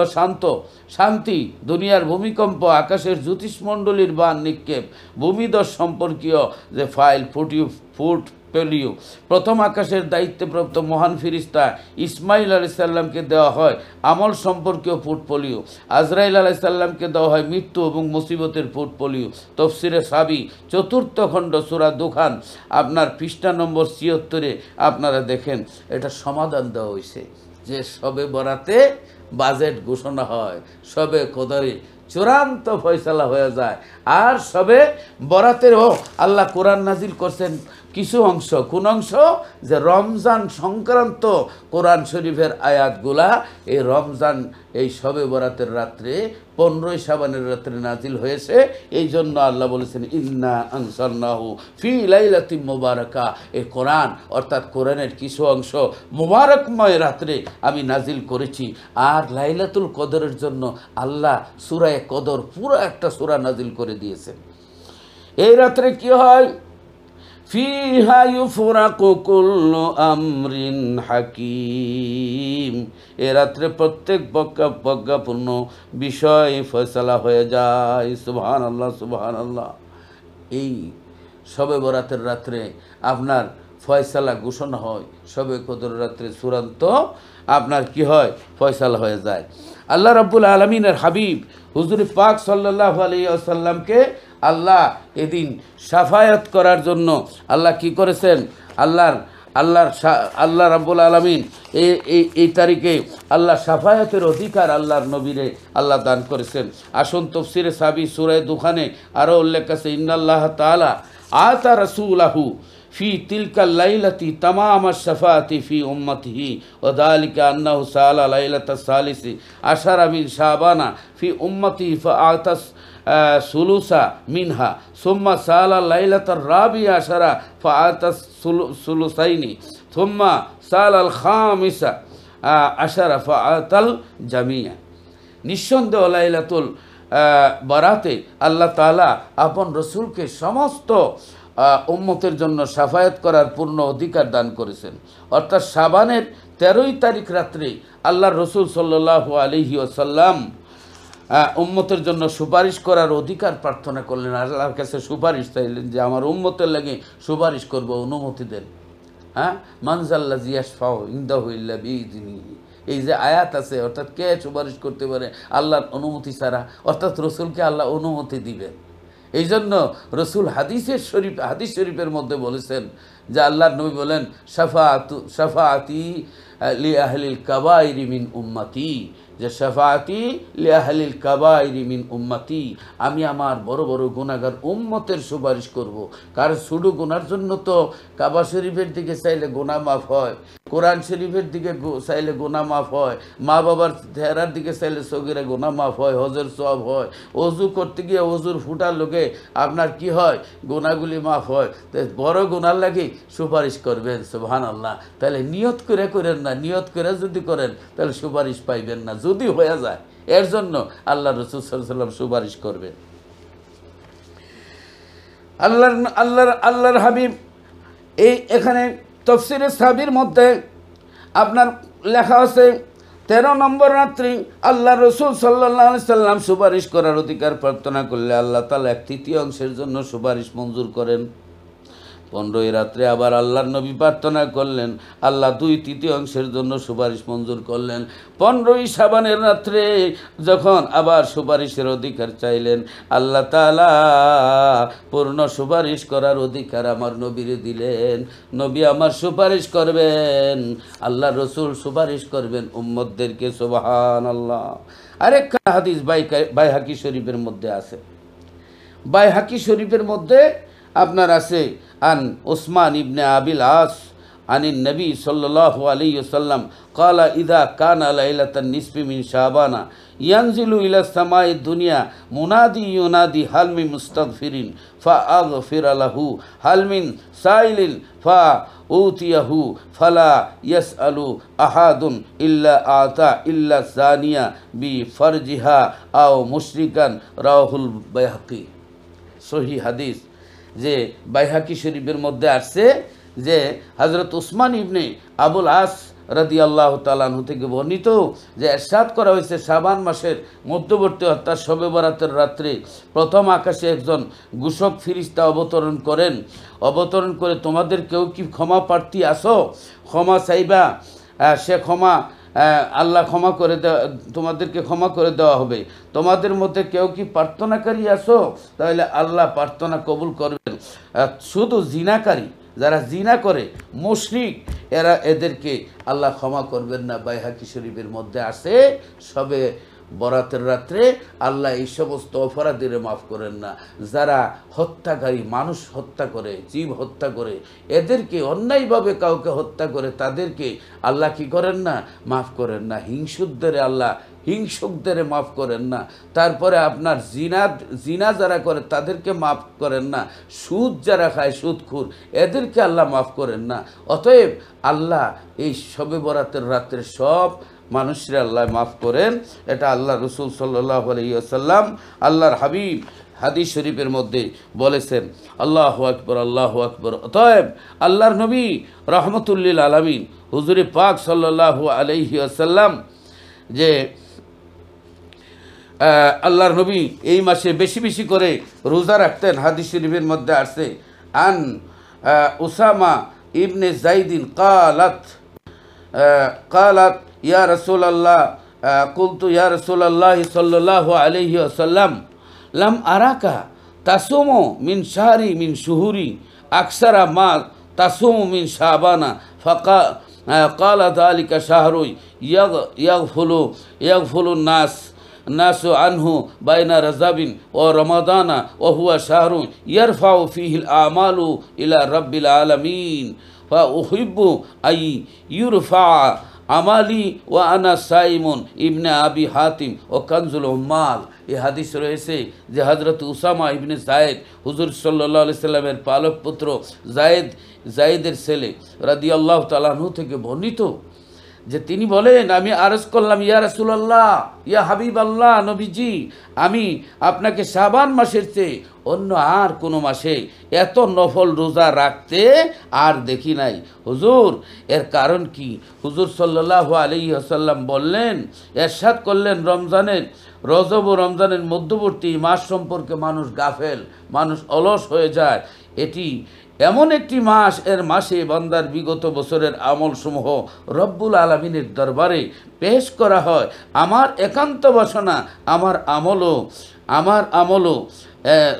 শান্তি, দুনিয়ার ভূমিকম্প, আকাশের জ্যোতিষমণ্ডলীর বান নিক্ষেপ, ভূমিধস সম্পর্কীয় যে ফাইল পোর্টফোলিও। প্রথম আকাশের দায়িত্বপ্রাপ্ত মহান ফিরিস্তা ইসমাইল আলাইহিস সালামকে দেওয়া হয় আমল সম্পর্কীয় পোর্টফোলিও। আজরাইল আলাইহিস সালামকে দেওয়া হয় মৃত্যু এবং মুসিবতের পোর্টফোলিও। তফসিরে সাবি 4th খণ্ড সূরা দুখান আপনার পৃষ্ঠা নম্বর 76-এ আপনারা দেখেন এটা সমাধান দেওয়া হয়েছে যে শবে বরাতে বাজেট ঘোষণা হয়, শবে কদরে চূড়ান্ত ফয়সালা হয়ে যায়। আর শবে বরাতেরও আল্লাহ কোরআন নাজিল করছেন কিছু অংশ। কোন অংশ? যে রমজান সংক্রান্ত কোরআন শরীফের আয়াতগুলা এই রমজান এই শবে বরাতের রাত্রে 15ই শাবানের রাত্রে নাজিল হয়েছে। এই জন্য আল্লাহ বলেছেন ইন্না আনসালনাহু ফি লাইলাতিন মুবারাকা। এই কোরআন অর্থাৎ কোরআনের কিছু অংশ মুবারকময় রাত্রে আমি নাজিল করেছি। আর লাইলাতুল কদরের জন্য আল্লাহ সূরা কদর পুরো একটা সূরা নাজিল করে দিয়েছেন। এই রাত্রে কি হয়? ফিহা ইউফরাকু কুল্লু আমরিন হাকিম। এ রাত্রে প্রত্যেক প্রজ্ঞাপূর্ণ বিষয় ফয়সালা হয়ে যায়। সুবহানাল্লাহ, সুবহানাল্লাহ। এই শবে বরাতের রাত্রে আপনার ফয়সালা ঘোষণা হয়, শবে কদরের রাত্রে চূড়ান্ত আপনার কি হয়? ফয়সালা হয়ে যায়। আল্লাহ রাব্বুল আলামিনের হাবিব হুজুর পাক সাল্লাল্লাহু আলাইহি ওয়াসাল্লামকে আল্লাহ এদিন শাফায়াত করার জন্য আল্লাহ কি করেছেন? আল্লাহ রাব্বুল আলামিন এই তারিখে আল্লাহ শাফায়াতের অধিকার আল্লাহর নবীরে আল্লাহ দান করেছেন। আসুন তাফসীরে সাবি সূরা দুখানে আরও উল্লেখ আছে ইন্নাল্লাহ তাআলা আতা রাসূলাহু ফি তিলকাল লাইলাতি তামাম আশ-শাফাআতি ফি উম্মতিহি ওয়া যালিকা আন্নাহু সাআলা লাইলাতাস সালিসি আশারা মিন শাবানা ফি উম্মতিহি ফাআতাস সুলুসা মিনহা সুম্মা সাআলা লাইলাতার রাবিআ আশারা ফাআতাস সুলুসাইনি সুম্মা সাআলাল খামিসা আশারা ফাআতাল জামিয়া। নিঃসন্দেহ লাইলাতুল বরাতে আল্লাহ তাআলা আপন রসুলকে সমস্ত উম্মতের জন্য শাফায়াত করার পূর্ণ অধিকার দান করেছেন। অর্থাৎ শাবানের 13ই তারিখ রাত্রে আল্লাহর রসুল সাল্লাল্লাহু আলাইহি ওয়াসাল্লাম উম্মতের জন্য সুপারিশ করার অধিকার প্রার্থনা করলেন। আল্লাহর কাছে সুপারিশ চাইলেন যে আমার উম্মতের লাগে সুপারিশ করব, অনুমতি দেন। মানজাল্লাযী ইয়াশফাউ ইনদাহু ইল্লা বিইযনিহি। এই যে আয়াত আছে, অর্থাৎ কে সুপারিশ করতে পারে আল্লাহর অনুমতি ছাড়া? অর্থাৎ রসুলকে আল্লাহ অনুমতি দিবেন। এই জন্য রসুল হাদিস শরীফের মধ্যে বলেছেন যে আল্লাহর নবী বলেন শাফাআতি লি আহলিল কাবাইরি মিন উম্মতি, যে শাফাআতি লি আহলিল কাবাইরি মিন উম্মতি, আমি আমার বড় বড় গুনাহগার উম্মতের সুপারিশ করব। কারণ ছোটো গুনার জন্য তো কাবা শরীফের দিকে চাইলে গুনাহ মাফ হয়, কোরআন শরীফের দিকে চাইলে গুনাহ মাফ হয়, মা বাবার চেহারার দিকে চাইলে সগীরা গুনাহ মাফ হয়, হজের সওয়াব হয়, ওযু করতে গিয়ে ওযুর ফুটার লোকে আপনার কি হয়? গুনাহগুলি মাফ হয়। তো বড় গুনার লাগে সুপারিশ করবেন। সুবহানাল্লাহ। তাহলে নিয়ত করে করেন না, নিয়ত করে যদি করেন তাহলে সুপারিশ পাইবেন না, যদি হয়ে যায়। এর জন্য আল্লাহ রাসূল সাল্লাল্লাহু আলাইহি ওয়াসাল্লাম সুপারিশ করবেন। আল্লাহর হাবিব এখানে তাফসীরে সাবির মধ্যে আপনার লেখা আছে 13 নম্বর রাত্রি আল্লাহ রসুল সাল্লাল্লাহু আলাইহি সাল্লাম সুপারিশ করার অধিকার প্রার্থনা করলে আল্লাহ তাআলা 1/3 অংশের জন্য সুপারিশ মঞ্জুর করেন। 15ই রাত্রে আবার আল্লাহর নবী প্রার্থনা করলেন, আল্লাহ 2/3 জন্য সুপারিশ মঞ্জুর করলেন। 15ই শাবানের রাত্রে যখন আবার সুপারিশের অধিকার চাইলেন, আল্লাহ তাআলা পূর্ণ সুপারিশ করার অধিকার আমার নবীরে দিলেন। নবী আমার সুপারিশ করবেন, আল্লাহ রসুল সুপারিশ করবেন উম্মতদেরকে। সুবহানাল্লাহ। আরেকটা হাদিস বাইহাকি শরীফের মধ্যে আছে। বাইহাকি শরীফের মধ্যে আপনার আছে আন উসমান ইবনে আবিল আস আনিন নবী সাল্লাল্লাহু আলাইহি ওয়াসাল্লাম ক্বালা ইযা কানা লাইলাতান নিসফি মিন শাবানা ইয়ানজিলু ইলা সামাই দুনিয়া মুনাদি ইউনাদি হাল মিন মুস্তাগফিরিন ফাআগফির লাহু হাল মিন সাইলিন ফাউতিয়াহু ফালা ইয়াসআলু আহাদুন ইল্লা আতা ইল্লা জানিয়া বিফরজিহা আও মুশরিকান। রাওয়াহুল বাইহাকি। সহি হাদিস। যে বাইহাকি শরীফের মধ্যে আসছে যে হযরত উসমান ইবনে আবুল আস রাদিয়াল্লাহু তাআলা আনহু থেকে বর্ণিত যে ইরশাদ করা হয়েছে, শাবান মাসের মধ্যবর্তী অর্থাৎ শবে বরাতের রাত্রে প্রথম আকাশে একজন ঘোষক ফেরেশতা অবতরণ করেন। অবতরণ করে, তোমাদের কেউ কি ক্ষমা প্রার্থী আসো? ক্ষমা চাইবা, সে ক্ষমা আল্লাহ ক্ষমা করে তোমাদেরকে ক্ষমা করে দেওয়া হবে। তোমাদের মধ্যে কেউ কি প্রার্থনাকারী আসো? তাহলে আল্লাহ প্রার্থনা কবুল করবেন। শুধু জিনাকারী, যারা জিনা করে, মুশরিক, এদেরকে আল্লাহ ক্ষমা করবেন না। বাইহাকি শরীফের মধ্যে আসে সবে বরাতের রাত্রে আল্লাহ এই সমস্ত অপরাধীরে মাফ করেন না। যারা হত্যাকারী, মানুষ হত্যা করে, জীব হত্যা করে, এদেরকে অন্যায়ভাবে কাউকে হত্যা করে, তাদেরকে আল্লাহ কি করেন না? মাফ করেন না। হিংসুকদের মাফ করেন না। তারপরে আপনার জিনা যারা করে তাদেরকে মাফ করেন না। সুদ যারা খায়, সুদখোর, এদেরকে আল্লাহ মাফ করেন না। অতএব আল্লাহ এই শবে বরাতের রাত্রে সব মানুষরা আল্লাহ মাফ করেন। এটা আল্লাহ রসুল সাল্লাল্লাহু আলাইহি ওয়াসাল্লাম, আল্লাহর হাবিব হাদিস শরীফের মধ্যে বলেছেন। আল্লাহু আকবার, আল্লাহু আকবার। অতএব আল্লাহর নবী রহমতুল্লিল আলামিন হুজুরে পাক সাল্লাল্লাহু আলাইহি ওয়াসাল্লাম যে আল্লাহর নবী এই মাসে বেশি বেশি করে রোজা রাখতেন। হাদিস শরীফের মধ্যে আসছে আন উসামা ইবনে জাইদিন কালাত ইয়া রাসূলুল্লাহ কুলতু ইয়া রাসূলুল্লাহ সাল্লাল্লাহু আলাইহি ওয়াসাল্লাম লাম আরাকা তাসুমু মিন শাহরি মিন শুহুরি আকসারা মা তাসুমু মিন শাবানা ফাকালা যালিকা শাহরু ইয়াগফুলু নাসু আনহু বাইনা রাজাবিন ও রমাদানা ও হুয়া শাহরু ইয়ারফাউ ফিহিল আমালু ইলা রাব্বিল আলামিন ফা উহিব্বু আই ইউরফা আমালি ও আনা সাইমুন ইবনে আবি হাতিম ও কানজুল উম্মাল। এই হাদিস রয়েছে যে হযরত উসামা ইবনে জায়েদ হুজুর সাল্লাল্লাহু আলাইহি সাল্লামের পালক পুত্র জায়েদের ছেলে রাদিয়াল্লাহু তাআলা আনহু থেকে বর্ণিত যে তিনি বলেন, আমি আরজ করলাম, ইয়া রাসূলুল্লাহ, ইয়া হাবিবাল্লাহ, নবীজি, আমি আপনাকে শাবান মাসের চেয়ে অন্য আর কোনো মাসে এত নফল রোজা রাখতে আর দেখি নাই হুজুর। এর কারণ কি? হুজুর সাল্লাল্লাহু আলাইহি ওয়াসাল্লাম বললেন, ইরশাদ করলেন, রজব ও রমজানের মধ্যবর্তী মাস সম্পর্কে মানুষ গাফেল, মানুষ অলস হয়ে যায়। এটি এমন একটি মাস, এর মাসে বান্দার বিগত বছরের আমলসমূহ রব্বুল আলামিনের দরবারে পেশ করা হয়। আমার একান্ত বাসনা আমার আমলও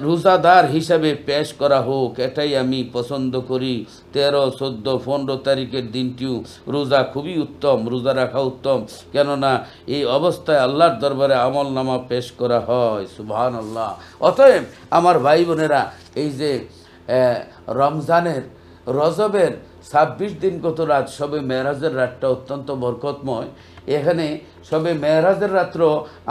রোজাদার হিসাবে পেশ করা হোক, এটাই আমি পছন্দ করি। 13, 14, 15 তারিখের দিনটিও রোজা খুবই উত্তম, রোজা রাখা উত্তম, কেননা এই অবস্থায় আল্লাহর দরবারে আমল নামা পেশ করা হয়। সুবহানাল্লাহ। অতএব আমার ভাই বোনেরা, এই যে রজবের 26 দিন কত রাত, সবে মেরাজের রাতটা অত্যন্ত বরকতময়। এখানে সবে মেরাজের রাত্র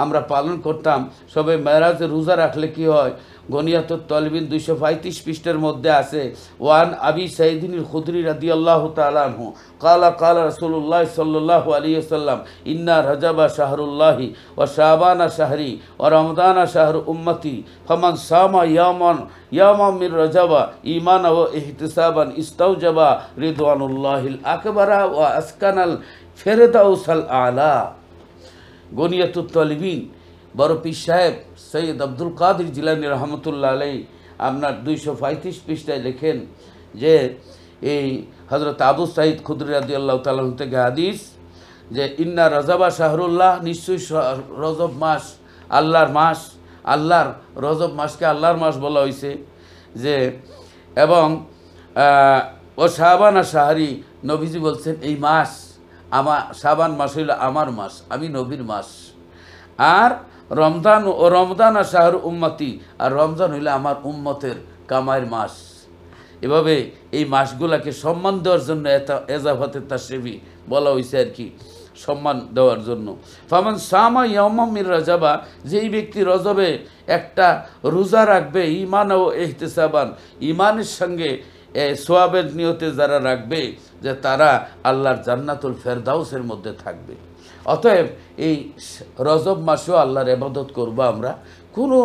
আমরা পালন করতাম। সবে মেরাজের রোজা রাখলে কি হয়? গনিয়াতুত তালিবিন 235 পৃষ্ঠার মধ্যে আছে, ওয়ান আবি সাইদিনিল খুদরি রাদিয়াল্লাহু তাআলা আনহু কালা রাসূলুল্লাহ সাল্লাল্লাহু আলাইহি ওয়াসাল্লাম ইন্না রাজাবা শাহরুল্লাহি ওয়া শাবানা শাহরি ওয়া রমাদানা শাহরু উম্মতি ফামান সামা ইয়ামান মিন রাজাবা ঈমানা ওয়া ইহতিসাবান ইস্তাওজাবা রিদওয়ানুল্লাহিল আকবারা ওয়া আসকানাল ফেরদাউসাল আলা। গনিয়াতুত তালিবিন বড় পীর সাহেব সৈয়দ আব্দুল কাদের জিলানী রহমতুল্লাহ আলাইহি আপনার 235 পৃষ্ঠায় লেখেন যে এই হযরত আবু সাঈদ খুদরি রাদিয়াল্লাহু তাআলা থেকে হাদিস যে ইন্না রজবা শাহরুল্লাহ, নিশ্চয়ই রজব মাস আল্লাহর মাস। আল্লাহর রজব মাসকে আল্লাহর মাস বলা হয়েছে যে, এবং ও শাবানা শাহরি, নবীজি বলছেন এই মাস শাবান মাস হইল আমার মাস, আমি নবীর মাস। আর রমজান আর শাহরু উম্মতি, আর রমজান হইলে আমার উম্মতের কামাইয়ের মাস। এভাবে এই মাসগুলাকে সম্মান দেওয়ার জন্য এজাফাতে তাশরিফি বলা হয়েছে আর কি, সম্মান দেওয়ার জন্য। ফামান সামা ইয়াউমান মিন রজবা, যেই ব্যক্তি রজবে একটা রোজা রাখবে, ঈমান ও ইহতিসাবান, ঈমানের সঙ্গে সোয়াবের নিয়তে যারা রাখবে, যে তারা আল্লাহর জান্নাতুল ফেরদাউসের মধ্যে থাকবে। অতএব এই রজব মাসেও আল্লাহর ইবাদত করব আমরা, কোনো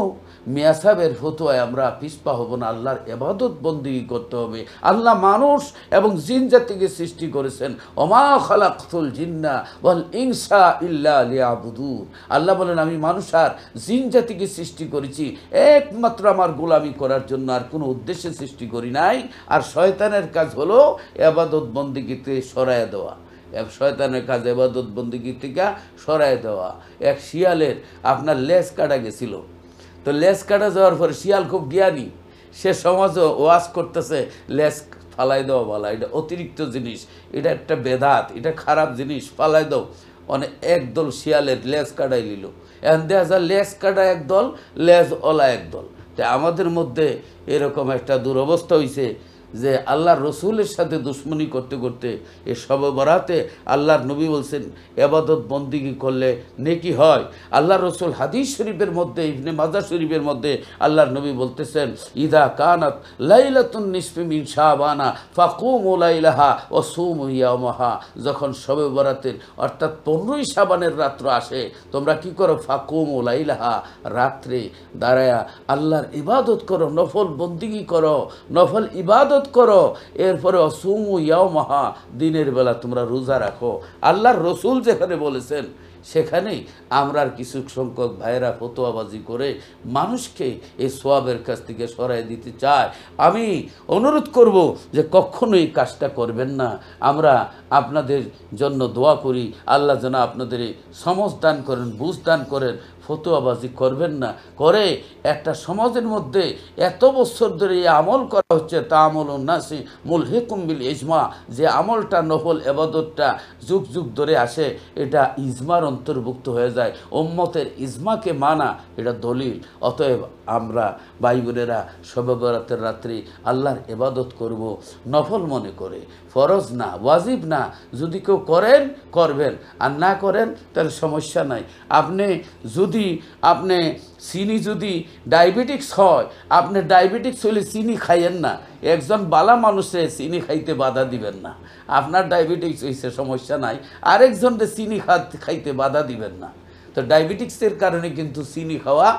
মিয়াসাবের ফতোয়ায় আমরা পিছপা হব না। আল্লাহর ইবাদত বন্দেগী করতে হবে। আল্লাহ মানুষ এবং জিন জাতিকে সৃষ্টি করেছেন, ওমা খালাকতুল জিন্না ওয়াল ইনসা ইল্লা লিয়াবুদুন। আল্লাহ বলেন আমি মানুষ আর জিন জাতিকে সৃষ্টি করেছি একমাত্র আমার গোলামি করার জন্য, আর কোনো উদ্দেশ্যে সৃষ্টি করি নাই। আর শয়তানের কাজ হলো ইবাদত বন্দেগীতে সরায়া দেওয়া, শয়তানের কাজ ইবাদত বন্দেগী থেকে সরায় দেওয়া। এক শিয়ালের আপনার লেজ কাটা গেছিল, তো লেজ কাটা যাওয়ার পরে শিয়াল খুব জ্ঞানী, সে সমাজে ওয়াজ করতেছে লেজ ফালাই দেওয়া বলা, এটা অতিরিক্ত জিনিস, এটা একটা বেদাত, এটা খারাপ জিনিস, ফালাই দাও। অনেক একদল শিয়ালের লেজ কাটাই নিল, এখন দেখা যায় লেজ কাটা একদল, লেজ ওলা একদল। তাই আমাদের মধ্যে এরকম একটা দুরবস্থা হয়েছে যে আল্লাহর রসুলের সাথে দুশ্মনী করতে করতে এ শবে বরাতে আল্লাহর নবী বলছেন ইবাদত বন্দেগী করলে নেকি হয়। আল্লাহর রসুল হাদিস শরীফের মধ্যে, ইবনে মাজাহ শরীফের মধ্যে আল্লাহর নবী বলতেছেন ইদা কানাত লাইলাতুন নিসফি মিন শাবানা ফাকুমু লাইলাহা ওয়া সুমু ইয়াওমাহা, যখন শবে বরাতের অর্থাৎ 15ই শাবানের রাত্র আসে, তোমরা কি করো? ফাকুমু লাইলাহা, রাত্রে দাঁড়ায়া আল্লাহর ইবাদত করো, নফল বন্দেগী করো, নফল ইবাদত করো। এরপরে অসুমু ইয়াওমাহা, দিনের বেলা তোমরা রোজা রাখো। আল্লাহর রসুল যেখানে বলেছেন সেখানেই আমরা কিছু সংখ্যক ভাইয়েরা ফতোয়াবাজি করে মানুষকে এই সোয়াবের কাছ থেকে সরাই দিতে চায়। আমি অনুরোধ করব যে কখনোই এই কাজটা করবেন না। আমরা আপনাদের জন্য দোয়া করি, আল্লাহ যেন আপনাদের সমঝ দান করেন, বুঝ দান করেন। ফতোয়াবাজি করবেন না, করে একটা সমাজের মধ্যে এত বছর ধরে এই আমল করা হচ্ছে, তা আমল উন্নাসি মুলহিকুম বিল ইজমা, যে আমলটা নফল ইবাদতটা যুগ যুগ ধরে আসে, এটা ইজমার অন্তর্ভুক্ত হয়ে যায়। উম্মতের ইজমাকে মানা এটা দলিল। অতএব আমরা ভাই বোনেরা শবে বরাতের রাত্রি আল্লাহর ইবাদত করব নফল মনে করে, ফরজ না, ওয়াজিব না। যদি কেউ করেন করবেন, আর না করেন তাহলে সমস্যা নাই। আপনি চিনি যদি ডায়াবেটিক্স হয়, আপনি ডায়াবেটিক্স হলে চিনি খাইয়েন না। একজন বালা মানুষে চিনি খাইতে বাধা দিবেন না। আপনার ডায়াবেটিক্স হয়েছে সমস্যা নাই, আরেকজনকে চিনি খাইতে বাধা দিবেন না। তো ডায়াবেটিক্সের কারণে কিন্তু চিনি খাওয়া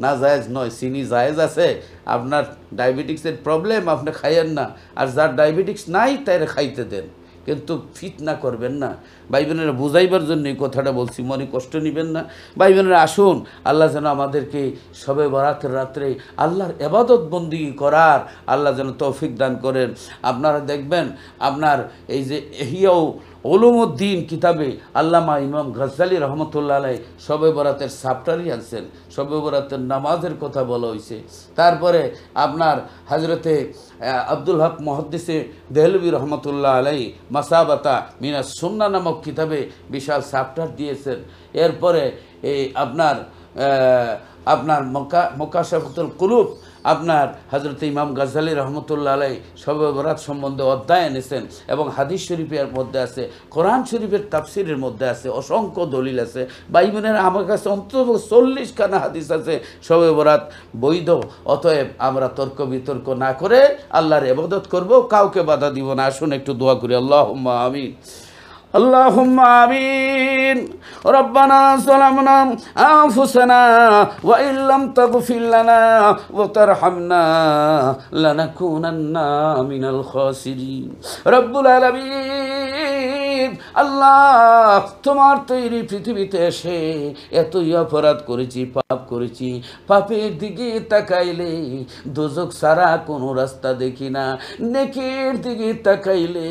না জায়েজ নয়, চিনি জায়েজ আছে। আপনার ডায়াবেটিক্সের প্রবলেম, আপনি খাইয়েন না। আর যার ডায়াবেটিক্স নাই তাই খাইতে দেন, কিন্তু ফিতনা করবেন না। ভাই বোনেরা বুঝাইবার জন্য এই কথাটা বলছি, মনে কষ্ট নেবেন না। ভাই বোনেরা আসুন, আল্লাহ যেন আমাদেরকে শবে বরাতের রাত্রে আল্লাহর ইবাদত বন্দেগী করার আল্লাহ যেন তৌফিক দান করেন। আপনারা দেখবেন আপনার এই যে ইহইয়া উলুমুদ্দিন কিতাবে আল্লামা ইমাম গাজ্জালী রহমতুল্লাহ আলাইহি শবে বরাতের সাপ্টারি আনছেন, শবে বরাতের নামাজের কথা বলা হয়েছে। তারপরে আপনার হজরতে আব্দুল হক মুহাদ্দিসে দেহলভী রহমতুল্লাহ আলাইহি মাসাবাতা মিনাস সুন্নাহ নামক কিতাবে বিশাল সাপ্টার দিয়েছেন। এরপরে এই আপনার মুকাশাফাতুল কুলুব আপনার হজরত ইমাম গাজ্জালী রহমতুল্লাহ আলাইহি শবে বরাত সম্বন্ধে অধ্যায় এনেছেন, এবং হাদিস শরীফের মধ্যে আছে, কোরআন শরীফের তাফসিরের মধ্যে আছে, অসংখ্য দলিল আছে। ভাই বোনেরা আমার কাছে অন্তত 40খানা হাদিস আছে শবে বরাত বৈধ। অতএব আমরা তর্ক বিতর্ক না করে আল্লাহর ইবাদত করব, কাউকে বাধা দিব না। আসুন একটু দোয়া করি, আল্লাহুম্মা আমিন। اللهم آمين. ربنا ظلمنا أنفسنا وإن لم تغفر لنا وترحمنا لنكونن من الخاسرين. رب العالمين, আল্লাহ তোমার তৈরি পৃথিবীতে এসে এতই অপরাধ করেছি, পাপ করেছি, পাপের দিকে তাকাইলে দোজখ ছাড়া কোনো রাস্তা দেখি না, নেকির দিকে তাকাইলে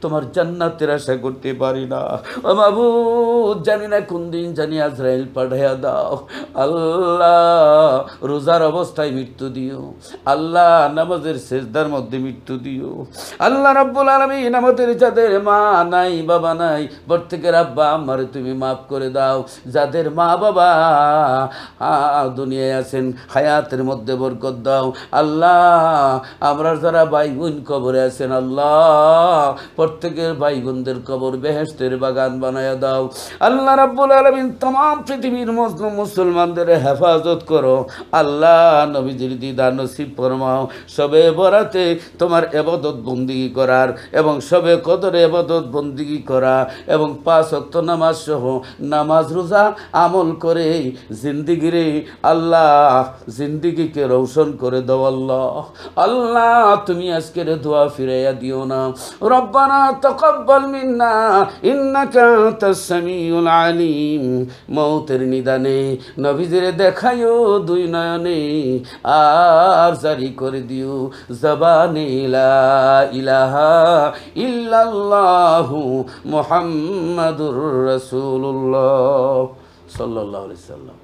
তোমার জান্নাতের আশা করতে পারি না। ও মাবুদ, জানি না কোন দিন জানি আজরাইল পাঠাইয়া দাও। আল্লাহ রোজার অবস্থায় মৃত্যু দিও, আল্লাহ নামাজের সেজদার মধ্যে মৃত্যু দিও। আল্লাহ রাব্বুল আলামিন, আমাদের যাদের মা নাই বাবা নাই, প্রত্যেকের আব্বা আম্মারে তুমি মাফ করে দাও। যাদের মা বাবা দুনিয়ায় আছেন, হায়াতের মধ্যে বরকত দাও। আল্লাহ আমরা যারা ভাই বোন কবরে আছেন, আল্লাহ প্রত্যেকের ভাই বোনদের কবর বেহেশতের বাগান বানায়া দাও। আল্লাহ রাব্বুল আলামিন, तमाम পৃথিবীর মজলুম মুসলমানদের হেফাজত করো। আল্লাহ নবীজির দিদার নসিব ফরমাও। সবে বরাতে তোমার ইবাদত বন্দেগী করার এবং সবে কদরে ইবাদত বন্দেগী করা এবং 5 ওয়াক্ত নামাজ সহ নামাজ রোজা আমল করে জিন্দিগিরে আল্লাহ জিন্দিগিকে রৌশন করে দাও। আল্লাহ আল্লাহ তুমি আজকের দোয়া ফিরাইয়া দিও না। রব্বানা তাকাব্বাল মিন্না ইন্নাকা আনতাস সামিউল আলিম। মৌতের নিদানে নবীজিরে দেখাইও 2 নয়নে, আর জারি করে দিও জবানে লা ইলাহা ইল্লাল্লাহু মুহাম্মাদুর রাসূলুল্লাহ সাল্লাল্লাহু আলাইহি ওয়াসাল্লাম।